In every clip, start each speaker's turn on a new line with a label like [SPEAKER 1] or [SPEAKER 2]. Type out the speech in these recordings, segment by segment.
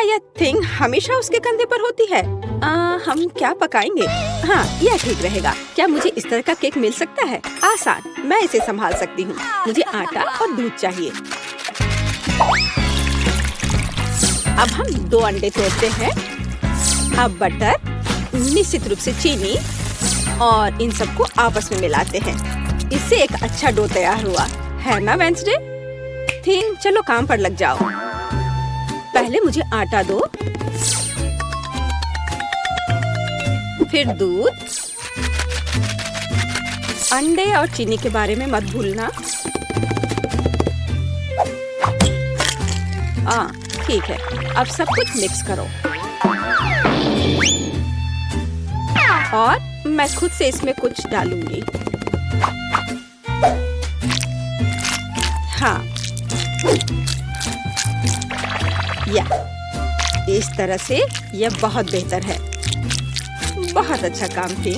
[SPEAKER 1] यह थिंग हमेशा उसके कंधे पर होती है? हम क्या पकाएंगे? हाँ, यह ठीक रहेगा। क्या मुझे इस तरह का केक मिल सकता है? आसान, मैं इसे संभाल सकती हूँ। मुझे आटा और दूध चाहिए। अब हम 2 अंडे तोड़ते हैं। अब बटर, निश्चित रूप से चीनी और इन सबको आपस में मिलाते हैं। इससे एक अच्छा डो तैयार हुआ है ना वेंसडे? थिंग, चलो काम पर लग जाओ। पहले मुझे आटा दो, फिर दूध, अंडे और चीनी के बारे में मत भूलना। ठीक है, अब सब कुछ मिक्स करो और मैं खुद से इसमें कुछ डालूंगी। हाँ, इस तरह से यह बहुत बेहतर है। बहुत अच्छा काम थी।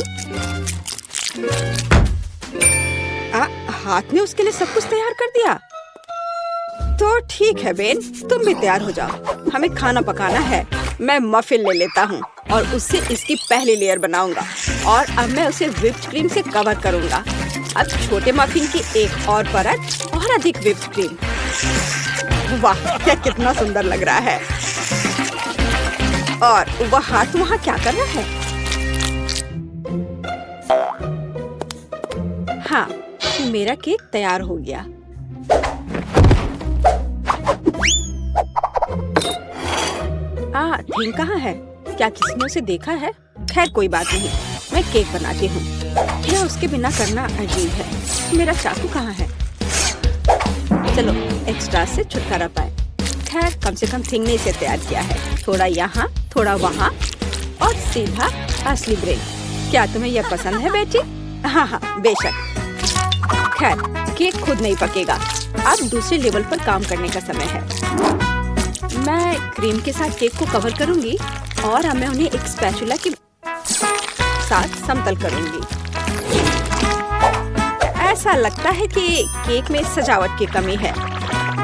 [SPEAKER 1] हाथ में उसके लिए सब कुछ तैयार कर दिया। तो ठीक है बेन, तुम भी तैयार हो जाओ। हमें खाना पकाना है। मैं मफिन ले लेता हूँ और उससे इसकी पहली लेयर बनाऊंगा और अब मैं उसे व्हिप्ड क्रीम से कवर करूंगा। अब छोटे मफिन की एक और परत और अधिक व्हिप्ड क्रीम। वाह, यह कितना सुंदर लग रहा है। और वह हाथ वहाँ क्या कर रहा है? हाँ, मेरा केक तैयार हो गया। थिंग कहाँ है? क्या किसी ने उसे देखा है? खैर कोई बात नहीं, मैं केक बनाती हूँ। यह उसके बिना करना अजीब है। मेरा चाकू कहाँ है? चलो एक्स्ट्रा से छुटकारा पाए। खैर कम से कम थिंग ने इसे तैयार किया है। थोड़ा यहाँ, थोड़ा वहाँ और सीधा असली ब्रेड। क्या तुम्हें यह पसंद है बेटी? हाँ, बेशक। खैर केक खुद नहीं पकेगा। अब दूसरे लेवल पर काम करने का समय है। मैं क्रीम के साथ केक को कवर करूंगी और अब मैं उन्हें एक स्पैचुला के साथ समतल करूंगी। ऐसा लगता है कि केक में सजावट की कमी है।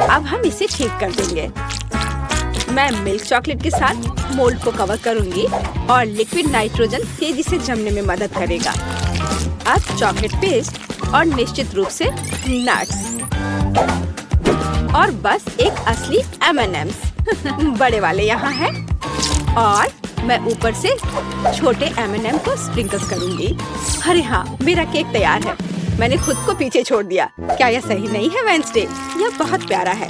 [SPEAKER 1] अब हम इसे ठीक कर देंगे। मैं मिल्क चॉकलेट के साथ मोल्ड को कवर करूंगी और लिक्विड नाइट्रोजन तेजी से जमने में मदद करेगा। अब चॉकलेट पेस्ट और निश्चित रूप से नट्स और बस एक असली M&M's बड़े वाले यहाँ हैं और मैं ऊपर से छोटे M&M को स्प्रिंकल करूंगी। अरे हाँ, मेरा केक तैयार है। मैंने खुद को पीछे छोड़ दिया। क्या यह सही नहीं है वेंसडे? यह बहुत प्यारा है,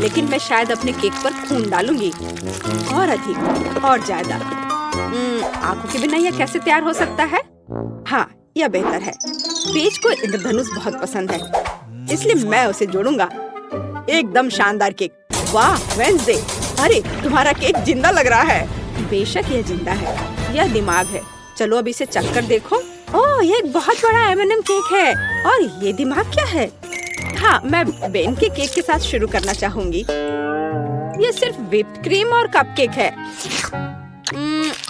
[SPEAKER 1] लेकिन मैं शायद अपने केक पर खून डालूंगी और अधिक और ज्यादा। आंखों के बिना यह कैसे तैयार हो सकता है? हाँ, यह बेहतर है। पेज को इंद्रधनुष बहुत पसंद है, इसलिए मैं उसे जोड़ूंगा। एकदम शानदार केक। वाह वेंसडे, अरे तुम्हारा केक जिंदा लग रहा है। बेशक यह जिंदा है, यह दिमाग है। चलो अब इसे चख कर देखो। ओह, ये एक बहुत बड़ा M&M केक है और ये दिमाग क्या है? हाँ, मैं बेन के केक के साथ शुरू करना चाहूंगी। ये सिर्फ व्हिप्ड क्रीम और कपकेक है।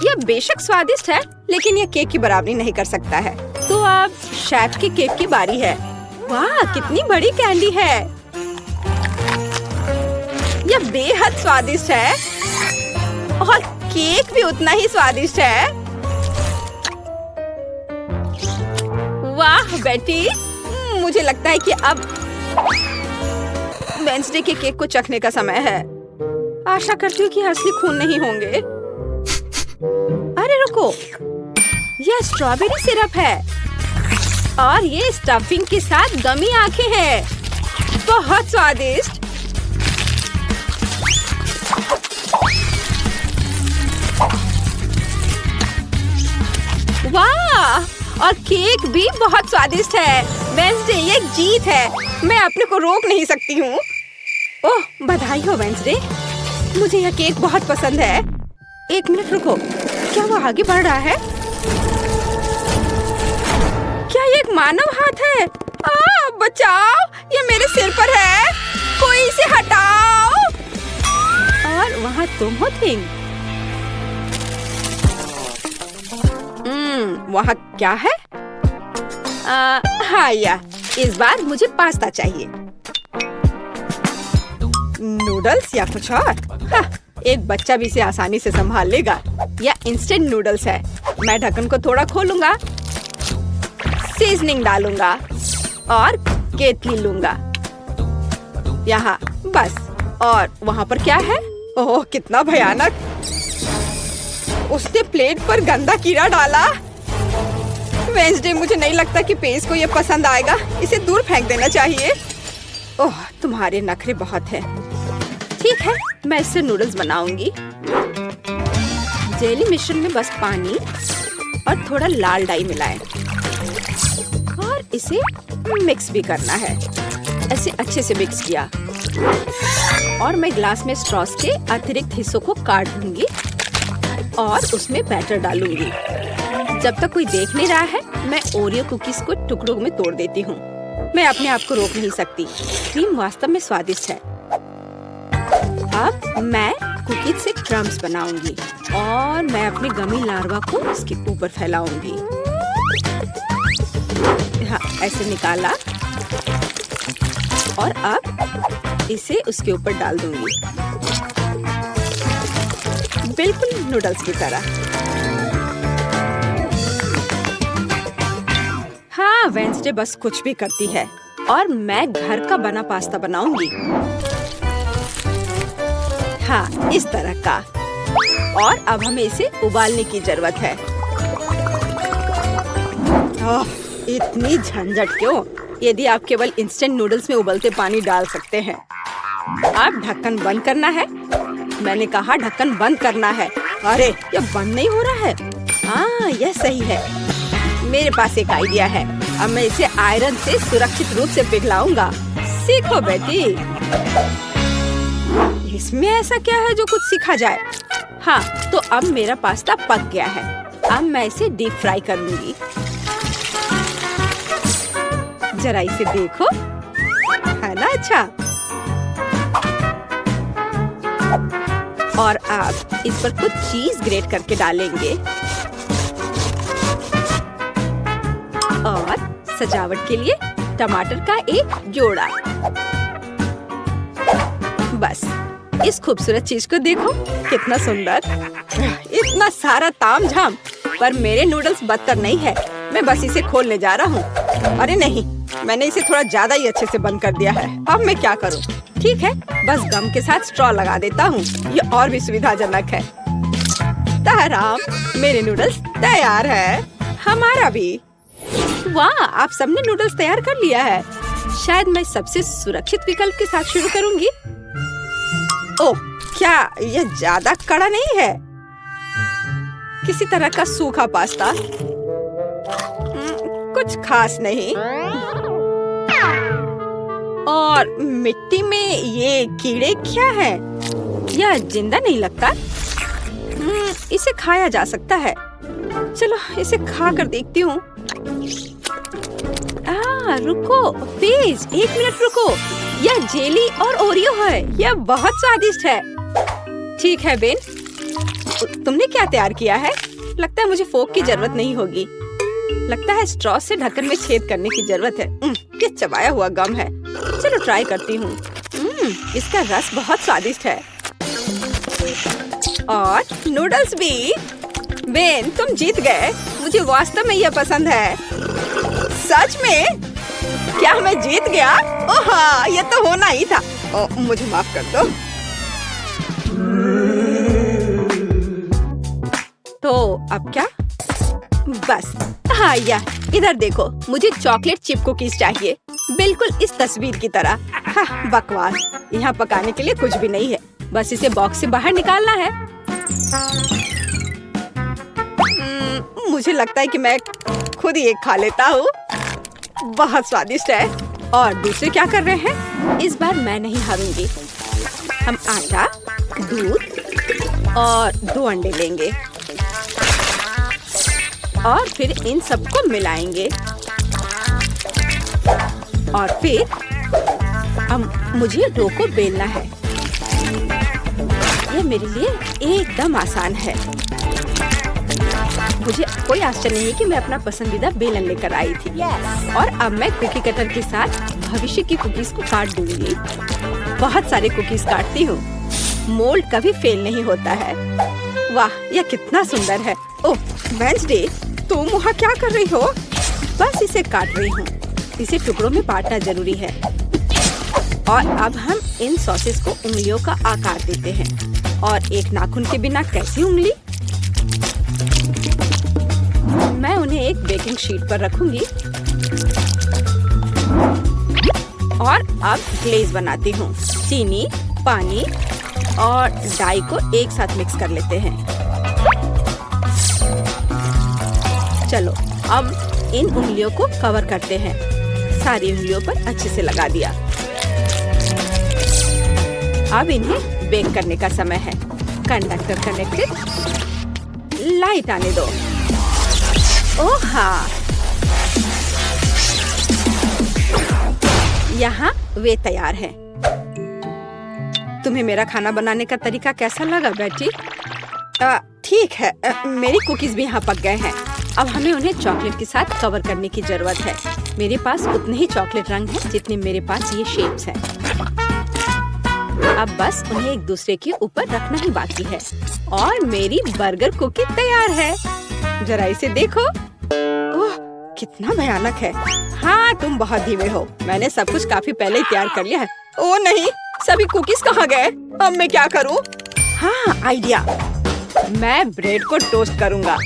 [SPEAKER 1] यह बेशक स्वादिष्ट है, लेकिन यह केक की बराबरी नहीं कर सकता है। तो अब शेफ के केक की बारी है। वाह, कितनी बड़ी कैंडी है। यह बेहद स्वादिष्ट है और केक भी उतना ही स्वादिष्ट है। वाह बेटी, मुझे लगता है कि अब वेंसडे के केक को चखने का समय है। आशा करती हूँ कि असली खून नहीं होंगे। अरे रुको, यह स्ट्रॉबेरी सिरप है और ये स्टफिंग के साथ गमी आंखें हैं। बहुत स्वादिष्ट। वाह, और केक भी बहुत स्वादिष्ट है। वेंसडे, ये एक जीत है। मैं अपने को रोक नहीं सकती हूँ। ओह, बधाई हो वेंसडे, मुझे यह केक बहुत पसंद है। एक मिनट रुको, क्या वो आगे बढ़ रहा है? क्या ये एक मानव हाथ है? बचाओ, ये मेरे सिर पर है। कोई इसे हटाओ। और वहाँ तुम हो थिंग। वहाँ क्या है? हाँ, इस बार मुझे पास्ता चाहिए। नूडल्स या कुछ और? हाँ, एक बच्चा भी इसे आसानी से संभाल लेगा। यह इंस्टेंट नूडल्स है। मैं ढक्कन को थोड़ा खोलूंगा, सीजनिंग डालूंगा और केतली लूंगा। यहाँ बस। और वहाँ पर क्या है? ओह कितना भयानक! उसने प्लेट पर गंदा कीड़ा डाला। वेंसडे, मुझे नहीं लगता कि पेस को ये पसंद आएगा। इसे दूर फेंक देना चाहिए। ओह तुम्हारे नखरे बहुत हैं। ठीक है, मैं इससे नूडल्स बनाऊंगी। जेली मिश्रण में बस पानी और थोड़ा लाल डाई मिलाएं और इसे मिक्स भी करना है। ऐसे अच्छे से मिक्स किया और मैं ग्लास में स्ट्रॉस के अतिरिक्त हिस्सों को काट दूंगी और उसमें बैटर डालूंगी। जब तक कोई देख नहीं रहा है, मैं ओरियो कुकीज को टुकड़ों में तोड़ देती हूँ। मैं अपने आप को रोक नहीं सकती। क्रीम वास्तव में स्वादिष्ट है। अब मैं कुकीज से क्रम्स बनाऊंगी और मैं अपने गमी लार्वा को इसके ऊपर फैलाऊंगी। हाँ, ऐसे निकाला और अब इसे उसके ऊपर डाल दूंगी, बिल्कुल नूडल्स की तरह। हाँ, वेंसडे बस कुछ भी करती है और मैं घर का बना पास्ता बनाऊंगी। हाँ, इस तरह का। और अब हमें इसे उबालने की जरूरत है। इतनी झंझट क्यों? यदि आप केवल इंस्टेंट नूडल्स में उबलते पानी डाल सकते हैं। अब ढक्कन बंद करना है। मैंने कहा ढक्कन बंद करना है। अरे ये बंद नहीं हो रहा है। हाँ, यह सही है। मेरे पास एक आइडिया है। अब मैं इसे आयरन से सुरक्षित रूप से पिघलाऊंगा। सीखो बेटी। इसमें ऐसा क्या है जो कुछ सीखा जाए? हाँ, तो अब मेरा पास्ता पक गया है। अब मैं इसे डीप फ्राई करूंगी। जरा इसे देखो, है ना अच्छा? और अब इस पर कुछ चीज ग्रेट करके डालेंगे और सजावट के लिए टमाटर का एक जोड़ा। बस इस खूबसूरत चीज को देखो, कितना सुंदर। इतना सारा तामझाम, पर मेरे नूडल्स बदतर नहीं है। मैं बस इसे खोलने जा रहा हूँ। अरे नहीं, मैंने इसे थोड़ा ज्यादा ही अच्छे से बंद कर दिया है। अब मैं क्या करूँ? ठीक है, बस गम के साथ स्ट्रॉ लगा देता हूँ। ये और भी सुविधाजनक है। ताराम, मेरे नूडल्स तैयार है। हमारा भी। वाह, आप सबने नूडल्स तैयार कर लिया है। शायद मैं सबसे सुरक्षित विकल्प के साथ शुरू करूंगी। ओह, क्या यह ज्यादा कड़ा नहीं है? किसी तरह का सूखा पास्ता। कुछ खास नहीं। और मिट्टी में ये कीड़े क्या है? यह जिंदा नहीं लगता। इसे खाया जा सकता है। चलो इसे खा कर देखती हूँ। रुको प्लीज, 1 मिनट रुको। यह जेली और ओरियो है। यह बहुत स्वादिष्ट है। ठीक है बेन, तुमने क्या तैयार किया है? लगता है मुझे फोक की जरूरत नहीं होगी। लगता है स्ट्रॉ से ढक्कन में छेद करने की जरूरत है। ये चबाया हुआ गम है। चलो ट्राई करती हूँ। इसका रस बहुत स्वादिष्ट है। और नूडल्स भी। बेन, तुम जीत गए। मुझे वास्तव में यह पसंद है। सच में? क्या मैं जीत गया? ओह हाँ, ये तो होना ही था। मुझे माफ कर दो। तो अब क्या? बस हाँ, इधर देखो, मुझे चॉकलेट चिप कुकीज चाहिए, बिल्कुल इस तस्वीर की तरह। हाँ, बकवास। यहाँ पकाने के लिए कुछ भी नहीं है। बस इसे बॉक्स से बाहर निकालना है। मुझे लगता है कि मैं खुद ही एक खा लेता हूँ। बहुत स्वादिष्ट है। और दूसरे क्या कर रहे हैं? इस बार मैं नहीं हारूंगी। हम आटा, दूध और 2 अंडे लेंगे और फिर इन सबको मिलाएंगे। और फिर मुझे डो को बेलना है। यह मेरे लिए एकदम आसान है। मुझे कोई आश्चर्य नहीं कि मैं अपना पसंदीदा बेलन लेकर आई थी। और अब मैं कुकी कटर के साथ भविष्य की कुकीज को काट दूंगी। बहुत सारे कुकीज काटती हूँ। मोल्ड कभी फेल नहीं होता है। वाह, यह कितना सुंदर है। ओह वेंसडे, तुम वहाँ क्या कर रही हो? बस इसे काट रही हूँ। इसे टुकड़ों में बांटना जरूरी है। और अब हम इन सॉसेस को उंगलियों का आकार देते हैं। और एक नाखून के बिना कैसी उंगली? मैं उन्हें एक बेकिंग शीट पर रखूंगी और अब ग्लेज बनाती हूँ। चीनी, पानी और डाई को एक साथ मिक्स कर लेते हैं। चलो अब इन उंगलियों को कवर करते हैं। सारी उंगलियों पर अच्छे से लगा दिया। अब इन्हें बेक करने का समय है। Conductor connected. लाइट आने दो। ओह हाँ, यहाँ वे तैयार हैं। तुम्हें मेरा खाना बनाने का तरीका कैसा लगा बेटी? ठीक है, मेरी कुकीज भी यहाँ पक गए हैं। अब हमें उन्हें चॉकलेट के साथ कवर करने की जरूरत है। मेरे पास उतने ही चॉकलेट रंग हैं जितने मेरे पास ये शेप्स हैं। अब बस उन्हें एक दूसरे के ऊपर रखना ही बाकी है और मेरी बर्गर कुकी तैयार है। जरा इसे देखो। ओह, कितना भयानक है। हाँ, तुम बहुत धीमे हो। मैंने सब कुछ काफी पहले ही तैयार कर लिया है। ओह नहीं, सभी कुकीज कहाँ गए? अब मैं क्या करूँ? हाँ, आइडिया। मैं ब्रेड को टोस्ट करूँगा।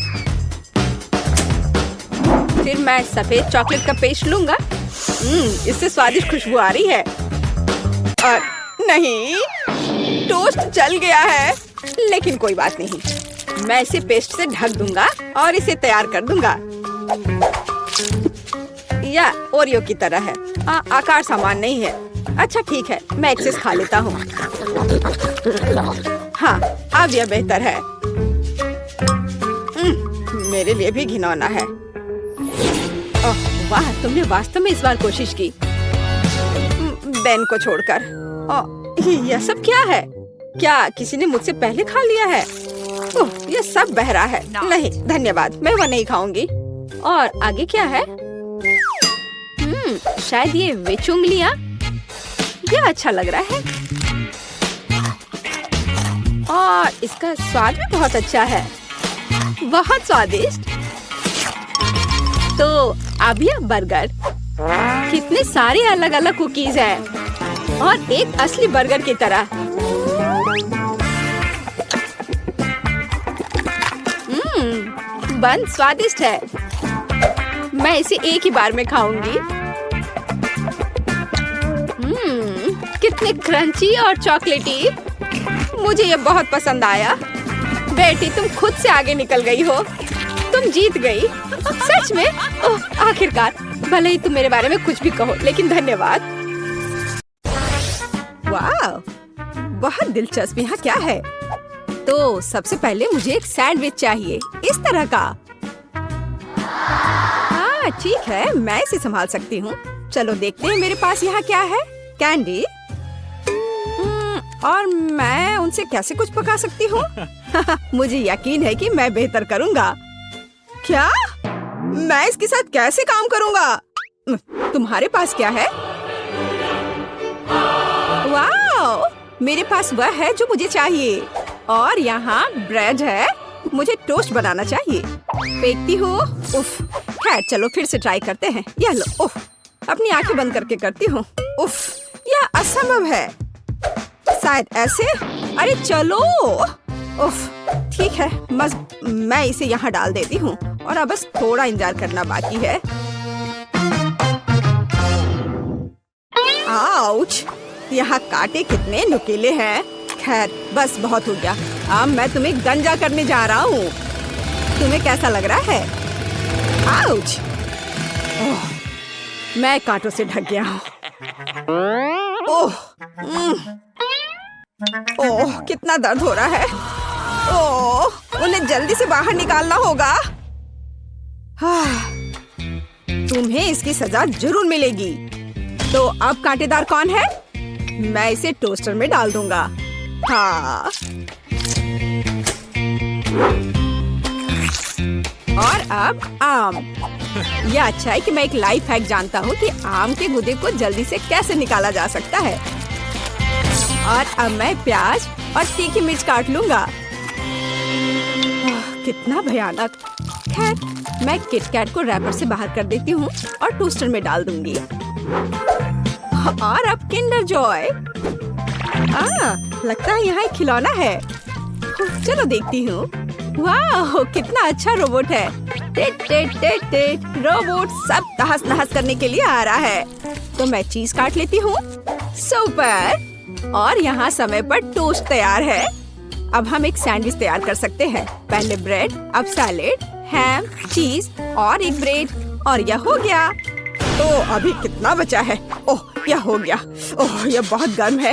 [SPEAKER 1] फिर मैं सफेद चॉकलेट का पेस्ट लूँगा। इससे स्वादिष्ट खुशबू आ रही है। और नहीं, टोस्ट जल गया है। लेकिन कोई बात नहीं, मैं इसे पेस्ट से ढक दूंगा और इसे तैयार कर दूंगा। या ओरियो की तरह है। आकार समान नहीं है। अच्छा ठीक है, मैं एक्सेस खा लेता हूँ। हाँ, अब यह बेहतर है। मेरे लिए भी घिनौना है। ओह वाह, तुमने वास्तव में इस बार कोशिश की। बेन को छोड़कर। यह सब क्या है? क्या किसी ने मुझसे पहले खा लिया है? ओह, यह सब बह रहा है। नहीं धन्यवाद, मैं वह नहीं खाऊंगी। और आगे क्या है? शायद ये विच उंगलियां। यह अच्छा लग रहा है और इसका स्वाद भी बहुत अच्छा है। बहुत स्वादिष्ट। तो अब यह बर्गर। कितने सारे अलग अलग कुकीज हैं और एक असली बर्गर की तरह। बन स्वादिष्ट है। मैं इसे एक ही बार में खाऊंगी। कितने क्रंची और चॉकलेटी। मुझे ये बहुत पसंद आया। बेटी, तुम खुद से आगे निकल गई हो। तुम जीत गई। सच में? ओह, आखिरकार। भले ही तुम मेरे बारे में कुछ भी कहो, लेकिन धन्यवाद। वाह, बहुत दिलचस्प। यहाँ क्या है? तो सबसे पहले मुझे एक सैंडविच चाहिए, इस तरह का। हाँ ठीक है, मैं इसे संभाल सकती हूँ। चलो देखते हैं मेरे पास यहाँ क्या है। कैंडी। और मैं उनसे कैसे कुछ पका सकती हूँ? मुझे यकीन है कि मैं बेहतर करूँगा। क्या? मैं इसके साथ कैसे काम करूँगा? तुम्हारे पास क्या है? वाह, मेरे पास वह है जो मुझे चाहिए। और यहाँ ब्रेड है। मुझे टोस्ट बनाना चाहिए। फेंकती हूँ। उफ, खैर चलो फिर से ट्राई करते हैं। यह लो। उफ, अपनी आंखें बंद करके करती हूँ। उफ, यह असंभव है। शायद ऐसे। अरे चलो। उफ, ठीक है, बस मैं इसे यहाँ डाल देती हूँ और अब बस थोड़ा इंतजार करना बाकी है। आउच, यहाँ कांटे कितने नुकीले हैं। खैर बस बहुत हो गया। अब मैं तुम्हें गंजा करने जा रहा हूँ। तुम्हें कैसा लग रहा है? आउच। ओह, मैं कांटों से ढक गया हूँ। ओह, ओह, कितना दर्द हो रहा है। ओह, उन्हें जल्दी से बाहर निकालना होगा। तुम्हें इसकी सजा जरूर मिलेगी। तो अब कांटेदार कौन है? मैं इसे टोस्टर में डाल दूंगा। हाँ। और अब आम। यह अच्छा है कि मैं एक लाइफ हैक जानता हूँ कि आम के गूदे को जल्दी से कैसे निकाला जा सकता है। और अब मैं प्याज और तीखी मिर्च काट लूंगा। कितना भयानक। खैर, मैं किटकैट को रैपर से बाहर कर देती हूँ और टोस्टर में डाल दूंगी। और अब किंडर जॉय। लगता है यहाँ एक खिलौना है। चलो देखती हूँ। वाह, कितना अच्छा रोबोट है। टेट टेट टेट टेट। रोबोट सब तहस नहस करने के लिए आ रहा है। तो मैं चीज काट लेती हूँ। सुपर। और यहाँ समय पर टोस्ट तैयार है। अब हम एक सैंडविच तैयार कर सकते हैं। पहले ब्रेड, अब सैलेड, हैम, चीज और एक ब्रेड। और यह हो गया। तो अभी कितना बचा है? ओह, यह हो गया। ओह, यह बहुत गर्म है।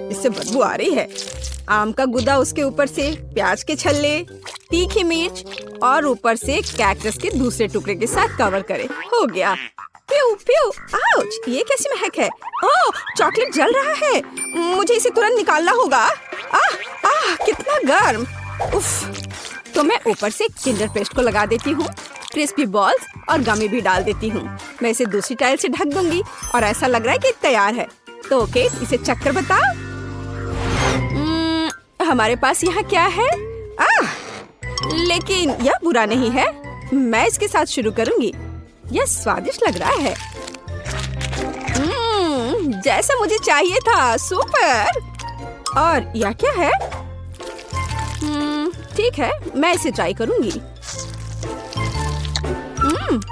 [SPEAKER 1] इससे बदबू आ रही है। आम का गुदा, उसके ऊपर से प्याज के छल्ले, तीखी मिर्च और ऊपर से कैक्टस के दूसरे टुकड़े के साथ कवर करे। हो गया। प्यू प्यू। आउच, ये कैसी महक है? ओह, चॉकलेट जल रहा है। मुझे इसे तुरंत निकालना होगा। कितना गर्म। उफ। तो मैं ऊपर से किंडर पेस्ट को लगा देती हूँ। क्रिस्पी बॉल्स और गमी भी डाल देती हूँ। मैं इसे दूसरी टाइल से ढक दूंगी और ऐसा लग रहा है कि तैयार है। तो ओके, इसे चक्कर बताओ। हमारे पास यहाँ क्या है? लेकिन यह बुरा नहीं है। मैं इसके साथ शुरू करूंगी। यह स्वादिष्ट लग रहा है। जैसा मुझे चाहिए था। सुपर। और यह क्या है? ठीक है, मैं इसे ट्राई करूंगी।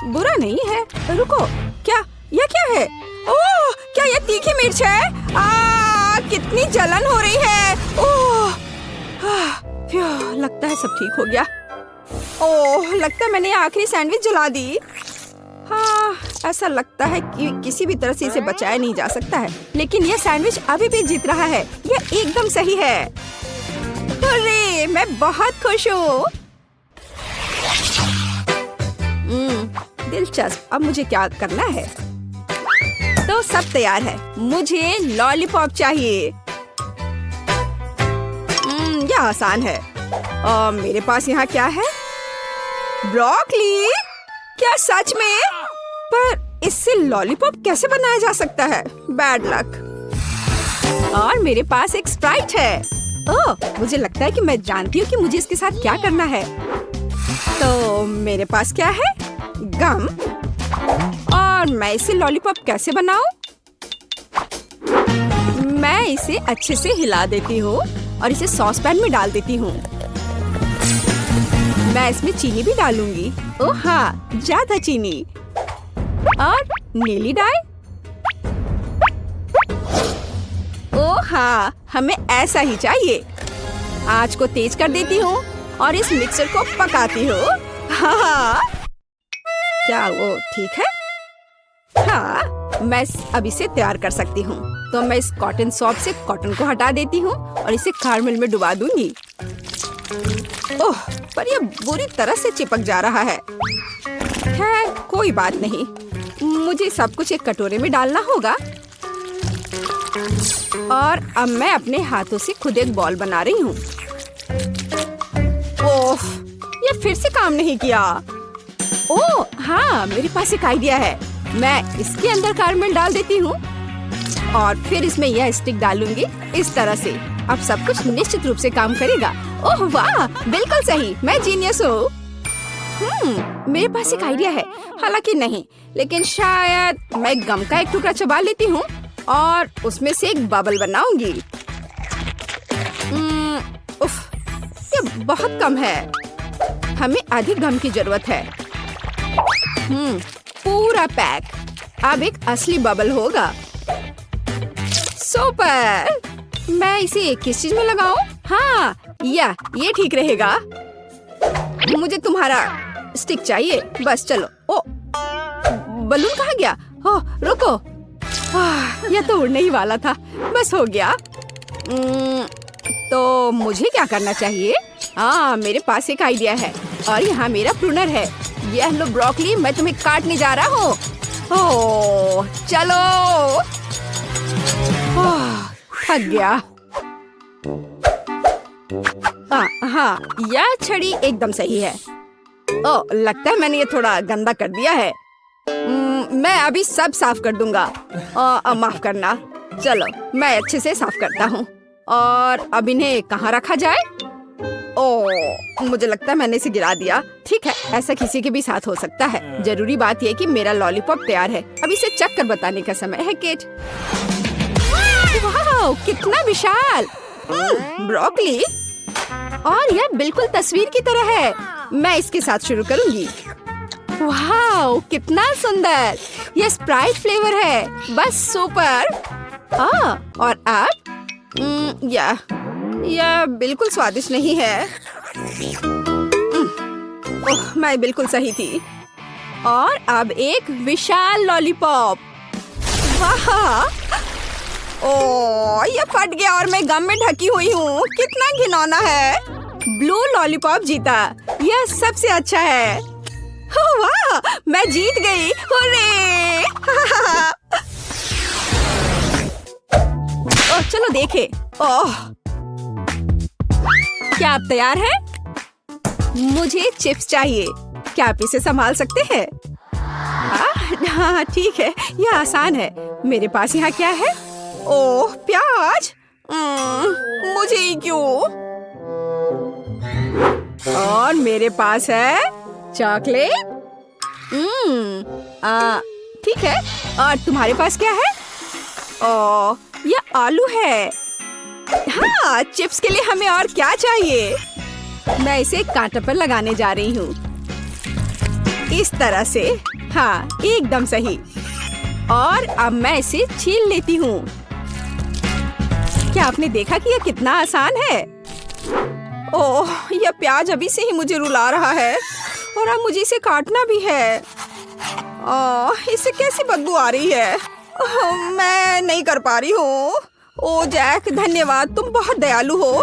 [SPEAKER 1] बुरा नहीं है। रुको, यह क्या है? ओह, क्या यह तीखी मिर्च है? कितनी जलन हो रही है। ओह, लगता है सब ठीक हो गया। ओह, लगता है मैंने आखिरी सैंडविच जला दी। ऐसा लगता है कि किसी भी तरह से इसे बचाया नहीं जा सकता है। लेकिन यह सैंडविच अभी भी जीत रहा है। यह एकदम सही है। अरे, मैं बहुत खुश हूँ। दिलचस्प। अब मुझे क्या करना है? तो सब तैयार है। मुझे लॉलीपॉप चाहिए। यह आसान है। मेरे पास यहाँ क्या है? ब्रोकली। क्या सच में? पर इससे लॉलीपॉप कैसे बनाया जा सकता है? Bad luck. और मेरे पास एक स्प्राइट है। ओह, मुझे लगता है कि मैं जानती हूँ कि मुझे इसके साथ क्या करना है। तो मेरे पास क्या है? गम। और मैं इसे लॉलीपॉप कैसे बनाऊं? मैं इसे अच्छे से हिला देती हूँ और इसे सॉस पैन में डाल देती हूँ। मैं इसमें चीनी भी डालूंगी। ओह हाँ, ज्यादा चीनी। और नीली डाई। ओह हाँ, हमें ऐसा ही चाहिए। आंच को तेज कर देती हूँ और इस मिक्सर को पकाती हूँ। हाँ, क्या वो ठीक है? हाँ, मैं अब इसे तैयार कर सकती हूँ। तो मैं इस कॉटन सॉप से कॉटन को हटा देती हूँ और इसे कैरमेल में डुबा दूंगी। ओह, पर यह बुरी तरह से चिपक जा रहा है। खैर, कोई बात नहीं। मुझे सब कुछ एक कटोरे में डालना होगा। और अब मैं अपने हाथों से खुद एक बॉल बना रही हूँ। ओह, यह फिर से काम नहीं किया। ओह हाँ, मेरे पास एक आइडिया है। मैं इसके अंदर कैरमेल डाल देती हूँ और फिर इसमें यह स्टिक डालूंगी इस तरह से। अब सब कुछ निश्चित रूप से काम करेगा। ओह वाह, बिल्कुल सही। मैं जीनियस हूँ। मेरे पास एक आइडिया है। हालांकि नहीं, लेकिन शायद मैं गम का एक टुकड़ा चबा लेती हूँ और उसमें से एक बबल बनाऊंगी। उफ, ये बहुत कम है। हमें अधिक गम की जरूरत है। पूरा पैक। अब एक असली बबल होगा। सुपर। मैं इसे किस चीज में लगाऊं? हाँ, ये ठीक रहेगा। मुझे तुम्हारा स्टिक चाहिए। बस चलो। ओ, बलून कहाँ गया? ओह, रुको। यह तो उड़ने ही वाला था। बस हो गया। तो मुझे क्या करना चाहिए? हाँ, मेरे पास एक आइडिया है और यहाँ मेरा प्रूनर है। यह लो ब्रोकली, मैं तुम्हें काटने जा रहा हूँ। ओह, चलो। थक गया। हाँ, यह छड़ी एकदम सही है। ओह, लगता है मैंने ये थोड़ा गंदा कर दिया है। मैं अभी सब साफ कर दूंगा। माफ करना। चलो मैं अच्छे से साफ करता हूँ। और अब इन्हें कहाँ रखा जाए? ओह, मुझे लगता है मैंने इसे गिरा दिया। ठीक है, ऐसा किसी के भी साथ हो सकता है। जरूरी बात यह कि मेरा लॉलीपॉप तैयार है। अब इसे चख कर बताने का समय है, केट। वाह, कितना विशाल! ब्रोकली, और यह बिल्कुल तस्वीर की तरह है। मैं इसके साथ शुरू करूंगी। वाह, कितना सुंदर! यह स्प्राइट फ्लेवर है, बस सुपर। और अब यह बिल्कुल स्वादिष्ट नहीं है। ओह, मैं बिल्कुल सही थी। और अब एक विशाल लॉलीपॉप। वाह! ओह, ये फट गया और मैं गम में ढकी हुई हूँ। कितना घिनौना है। ब्लू लॉलीपॉप जीता। यह सबसे अच्छा है। ओह वाह, मैं जीत गई। हुर्रे! ओह, चलो देखें। ओह, क्या आप तैयार हैं? मुझे चिप्स चाहिए। क्या आप इसे संभाल सकते हैं? हाँ ठीक है, यह आसान है। मेरे पास यहाँ क्या है? ओह, प्याज। मुझे ही क्यों? और मेरे पास है चॉकलेट। ठीक है। और तुम्हारे पास क्या है? ओह, यह आलू है। हाँ, चिप्स के लिए हमें और क्या चाहिए? मैं इसे कांटे पर लगाने जा रही हूँ। इस तरह से। हाँ, एकदम सही। और अब मैं इसे छील लेती हूँ। क्या आपने देखा कि यह कितना आसान है? ओह, यह प्याज अभी से ही मुझे रुला रहा है और अब मुझे इसे काटना भी है। ओह, इससे कैसी बदबू आ रही है। ओह, मैं नहीं कर पा रही हूँ। ओह जैक, धन्यवाद, तुम बहुत दयालु हो।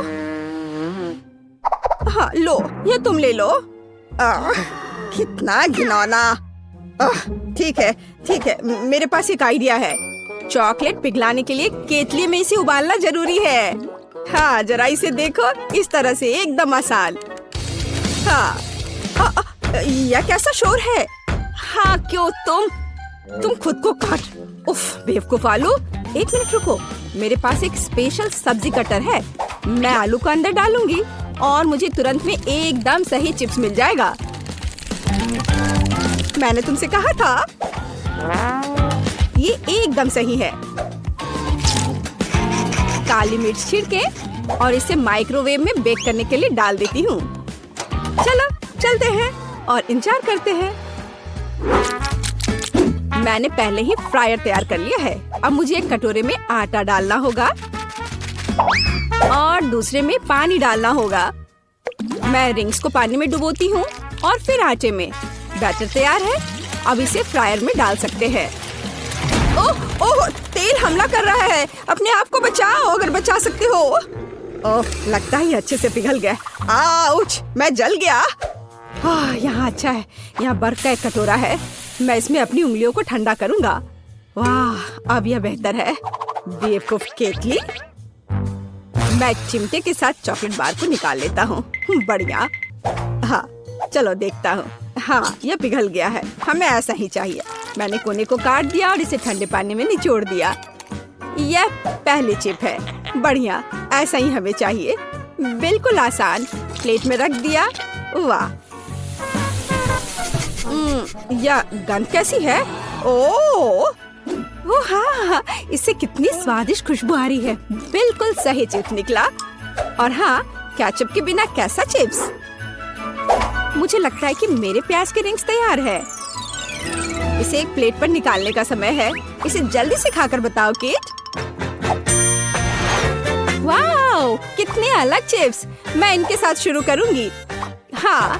[SPEAKER 1] हाँ, लो, ये तुम ले लो। कितना घिनौना। ठीक है, मेरे पास एक आइडिया है। चॉकलेट पिघलाने के लिए केतली में इसे उबालना जरूरी है। हाँ, जरा इसे देखो, इस तरह से एकदम आसान। हाँ, यह कैसा शोर है? हाँ, क्यों तुम खुद को काट। उफ, बेवकूफ आलू। एक मिनट रुको, मेरे पास एक स्पेशल सब्जी कटर है। मैं आलू को अंदर डालूंगी और मुझे तुरंत में एकदम सही चिप्स मिल जाएगा। मैंने तुमसे कहा था। ये एकदम सही है। काली मिर्च छिड़के और इसे माइक्रोवेव में बेक करने के लिए डाल देती हूँ। चलो चलते हैं और इंतजार करते हैं। मैंने पहले ही फ्रायर तैयार कर लिया है। अब मुझे एक कटोरे में आटा डालना होगा और दूसरे में पानी डालना होगा। मैं रिंग्स को पानी में डुबोती हूँ और फिर आटे में। बैटर तैयार है। अब इसे फ्रायर में डाल सकते हैं। ओह, तेल हमला कर रहा है। अपने आप को बचाओ अगर बचा सकते हो। ओह, लगता है अच्छे से पिघल गया। आउच, मैं जल गया। यहाँ अच्छा है। यहाँ बर्फ का एक कटोरा है। मैं इसमें अपनी उंगलियों को ठंडा करूंगा। वाह, अब यह बेहतर है। बेवकूफ केतली। मैं चिमटे के साथ चॉकलेट बार को निकाल लेता हूँ। बढ़िया। हाँ, चलो देखता हूँ। हाँ, यह पिघल गया है। हमें ऐसा ही चाहिए। मैंने कोने को काट दिया और इसे ठंडे पानी में निचोड़ दिया। यह पहली चिप है। बढ़िया, ऐसा ही हमें चाहिए। बिल्कुल आसान। प्लेट में रख दिया। वाह, यह गंध कैसी है? ओह हाँ, इससे कितनी स्वादिष्ट खुशबू आ रही है। बिल्कुल सही चिप्स निकला। और हाँ, केचप के बिना कैसा चिप्स? मुझे लगता है कि मेरे प्याज के रिंग्स तैयार है। इसे एक प्लेट पर निकालने का समय है। इसे जल्दी से खाकर बताओ केट। वाह, कितने अलग चिप्स। मैं इनके साथ शुरू करूंगी। हाँ,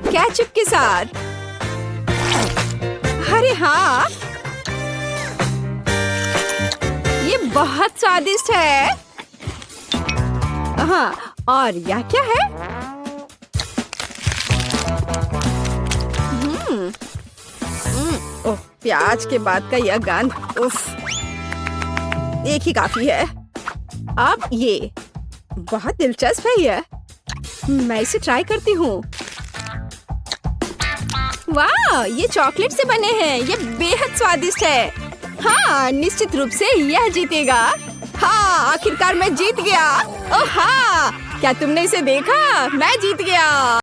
[SPEAKER 1] केचप के साथ। अरे हाँ, ये बहुत स्वादिष्ट है। हाँ, और यह क्या है? ओह, प्याज के बाद का यह गंध। उफ, एक ही काफी है। अब ये बहुत दिलचस्प है। यह मैं इसे ट्राई करती हूँ। वाह, ये चॉकलेट से बने हैं। ये बेहद स्वादिष्ट है। हाँ, निश्चित रूप से यह जीतेगा। हाँ, आखिरकार मैं जीत गया। ओह हाँ, क्या तुमने इसे देखा? मैं जीत गया।